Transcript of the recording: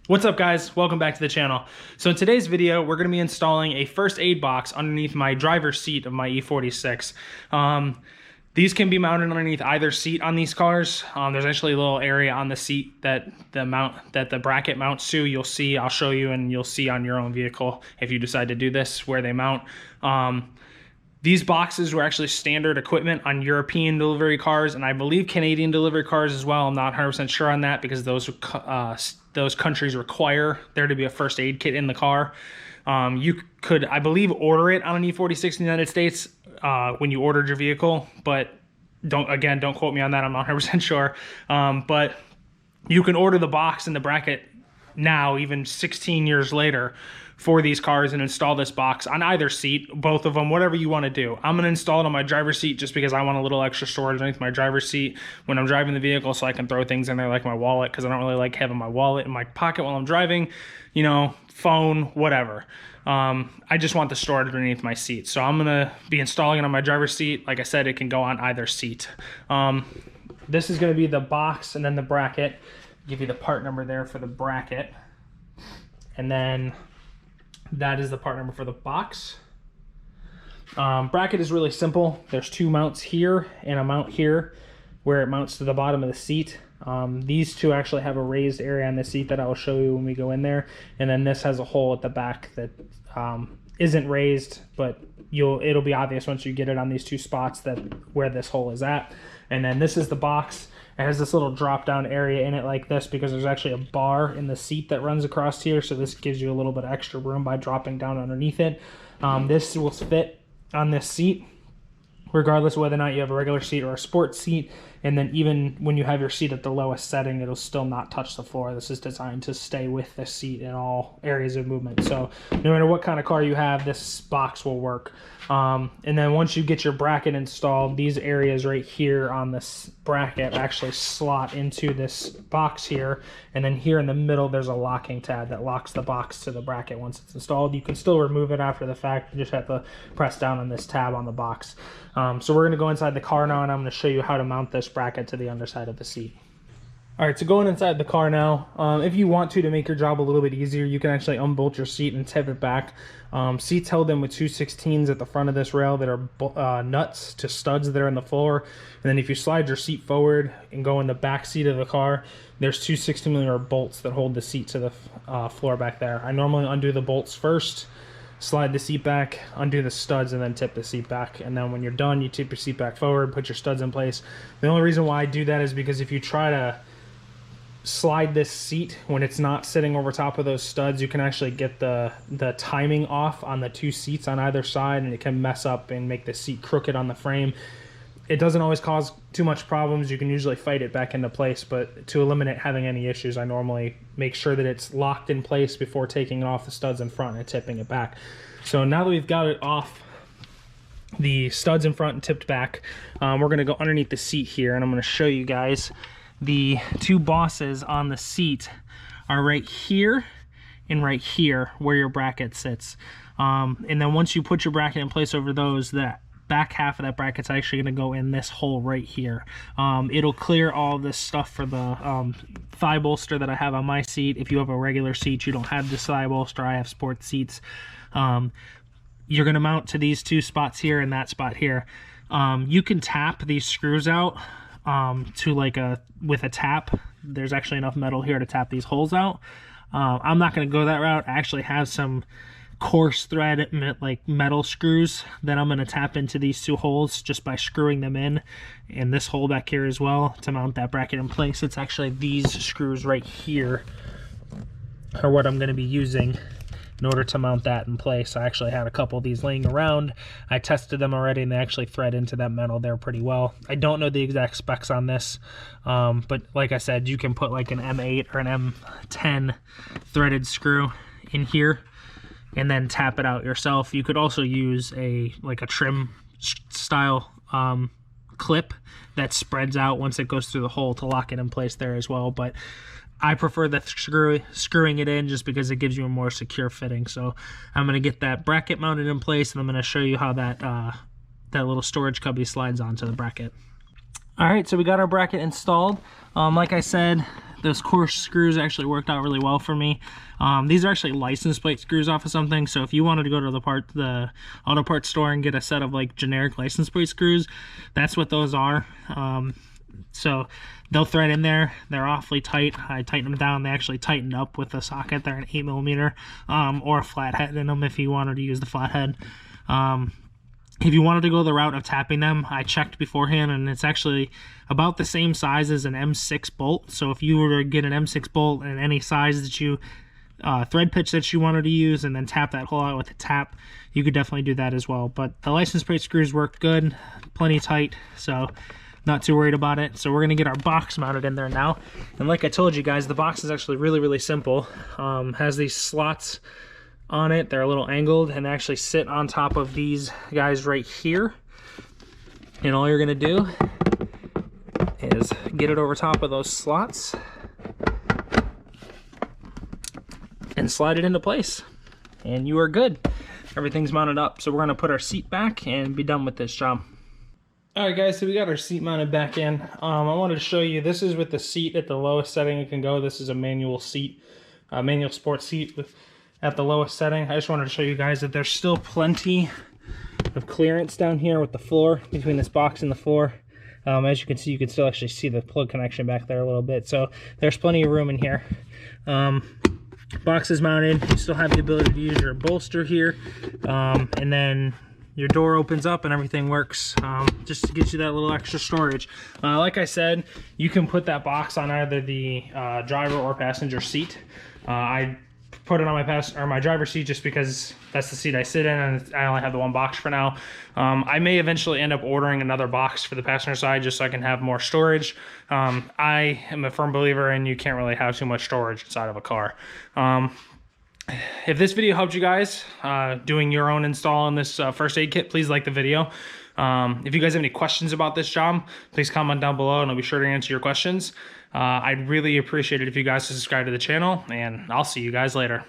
What's up, guys? Welcome back to the channel. So in today's video, we're going to be installing a first aid box underneath my driver's seat of my E46. These can be mounted underneath either seat on these cars. There's actually a little area on the seat that the bracket mounts to. You'll see, I'll show you, and you'll see on your own vehicle if you decide to do this, where they mount. These boxes were actually standard equipment on European delivery cars, and I believe Canadian delivery cars as well. I'm not 100% sure on that because those countries require there to be a first aid kit in the car. You could, I believe, order it on an E46 in the United States when you ordered your vehicle, but don't quote me on that. I'm not 100% sure. But you can order the box and the bracket now, even 16 years later, for these cars and install this box on either seat, both of them, whatever you want to do. I'm going to install it on my driver's seat just because I want a little extra storage underneath my driver's seat when I'm driving the vehicle, so I can throw things in there like my wallet, because I don't really like having my wallet in my pocket while I'm driving, you know, phone, whatever. I just want the storage underneath my seat. So I'm going to be installing it on my driver's seat. Like I said, it can go on either seat. This is going to be the box and then the bracket. Give you the part number there for the bracket. And then that is the part number for the box. Bracket is really simple. There's two mounts here and a mount here where it mounts to the bottom of the seat. These two actually have a raised area on the seat that I will show you when we go in there. And then this has a hole at the back that isn't raised, but it'll be obvious once you get it on these two spots that where this hole is at. And then this is the box. It has this little drop down area in it like this because there's actually a bar in the seat that runs across here, so this gives you a little bit of extra room by dropping down underneath it. This will fit on this seat regardless of whether or not you have a regular seat or a sports seat, and then even when you have your seat at the lowest setting, it'll still not touch the floor. This is designed to stay with the seat in all areas of movement, so no matter what kind of car you have, this box will work. And then once you get your bracket installed, these areas right here on this bracket actually slot into this box here, and then here in the middle there's a locking tab that locks the box to the bracket once it's installed. You can still remove it after the fact. You just have to press down on this tab on the box. So we're going to go inside the car now, and I'm going to show you how to mount this bracket to the underside of the seat. Alright, so going inside the car now, if you want to make your job a little bit easier, you can actually unbolt your seat and tip it back. Seats held in with 216s at the front of this rail that are nuts to studs that are in the floor. And then if you slide your seat forward and go in the back seat of the car, there's two 16mm bolts that hold the seat to the floor back there. I normally undo the bolts first, slide the seat back, undo the studs, and then tip the seat back. And then when you're done, you tip your seat back forward, put your studs in place. The only reason why I do that is because if you try to slide this seat when it's not sitting over top of those studs, you can actually get the timing off on the two seats on either side, and it can mess up and make the seat crooked on the frame. It doesn't always cause too much problems. You can usually fight it back into place, but to eliminate having any issues, I normally make sure that it's locked in place before taking off the studs in front and tipping it back. So now that we've got it off the studs in front and tipped back, we're going to go underneath the seat here, and I'm going to show you guys. The two bosses on the seat are right here and right here where your bracket sits. And then once you put your bracket in place over those, that back half of that bracket's actually going to go in this hole right here. It'll clear all this stuff for the thigh bolster that I have on my seat. If you have a regular seat, you don't have this thigh bolster. I have sports seats. You're going to mount to these two spots here and that spot here. You can tap these screws out with a tap. There's actually enough metal here to tap these holes out. I'm not going to go that route. I actually have some coarse thread like metal screws that I'm going to tap into these two holes just by screwing them in, and this hole back here as well to mount that bracket in place. It's actually these screws right here are what I'm going to be using in order to mount that in place. I actually had a couple of these laying around. I tested them already, and they actually thread into that metal there pretty well. I don't know the exact specs on this, but like I said, you can put like an M8 or an M10 threaded screw in here and then tap it out yourself. You could also use a trim style clip that spreads out once it goes through the hole to lock it in place there as well, but I prefer the screwing it in just because it gives you a more secure fitting. So I'm going to get that bracket mounted in place, and I'm going to show you how that little storage cubby slides onto the bracket. All right, so we got our bracket installed. Like I said, those coarse screws actually worked out really well for me. These are actually license plate screws off of something, so if you wanted to go to the auto parts store and get a set of like generic license plate screws, that's what those are. So they'll thread in there. They're awfully tight. I tighten them down. They actually tighten up with the socket. They're an 8mm or a flathead in them if you wanted to use the flathead. If you wanted to go the route of tapping them, I checked beforehand, and it's actually about the same size as an M6 bolt. So if you were to get an M6 bolt in any size that you thread pitch that you wanted to use, and then tap that hole out with a tap, you could definitely do that as well. But the license plate screws worked good, plenty tight, so not too worried about it. So we're gonna get our box mounted in there now. And like I told you guys, the box is actually really simple. Has these slots on it. They're a little angled, and they actually sit on top of these guys right here. And all you're gonna do is get it over top of those slots and slide it into place, and you are good. Everything's mounted up. So we're gonna put our seat back and be done with this job. All right, guys, so we got our seat mounted back in. I wanted to show you, this is with the seat at the lowest setting it can go. This is a manual seat, manual sports seat at the lowest setting. I just wanted to show you guys that there's still plenty of clearance down here with the floor, between this box and the floor. As you can see, you can still actually see the plug connection back there a little bit. So there's plenty of room in here. Box is mounted. You still have the ability to use your bolster here. And then your door opens up and everything works, just to get you that little extra storage. Like I said, you can put that box on either the driver or passenger seat. I put it on my driver's seat just because that's the seat I sit in, and I only have the one box for now. I may eventually end up ordering another box for the passenger side just so I can have more storage. I am a firm believer in you can't really have too much storage inside of a car. If this video helped you guys doing your own install on this first aid kit, please like the video. If you guys have any questions about this job, please comment down below and I'll be sure to answer your questions. I'd really appreciate it if you guys subscribe to the channel, and I'll see you guys later.